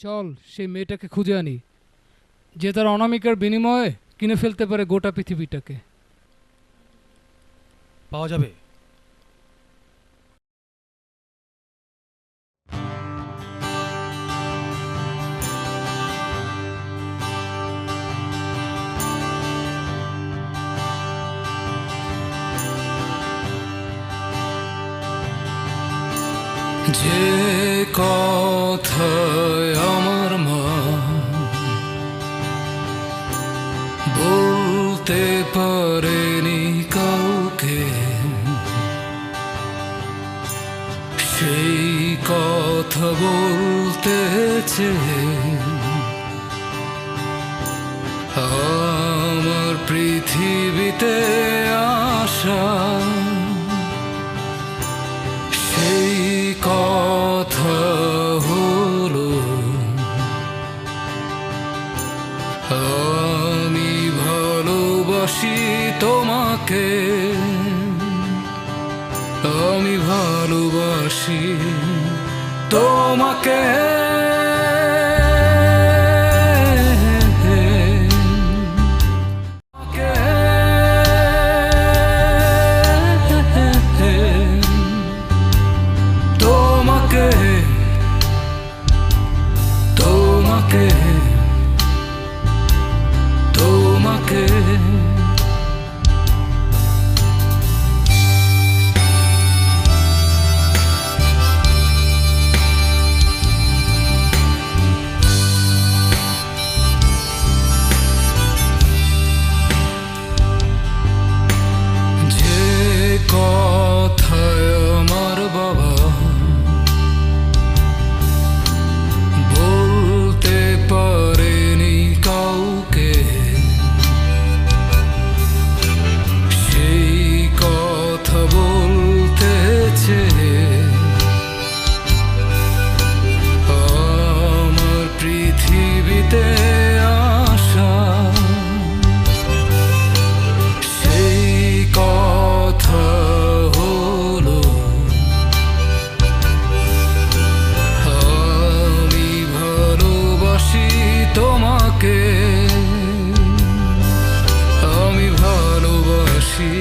চল সেই মেয়েটাকে খুঁজে আনি, যে তার অনামিকার বিনিময়ে কিনে ফেলতে পারে গোটা পৃথিবীটাকে। পাওয়া যাবে? যে কথায় আমার মা বলতে পারেনি কাউকে, সেই কথা বলতে চেয়ে আমার পৃথিবীতে আসা, সেই কথা হলো আমি ভালোবাসি তোমাকে, আমি ভালোবাসি তোমাকে। তোমাকে তোমাকে তোমাকে যে কথায় আমার বাবা বলতে পারেনি কাউকে, সেই কথা বলতে চেয়ে আমার পৃথিবীতে আসা, সেই কথা হলো আমি ভালোবাসি তোমাকে, আমি ভালোবাসি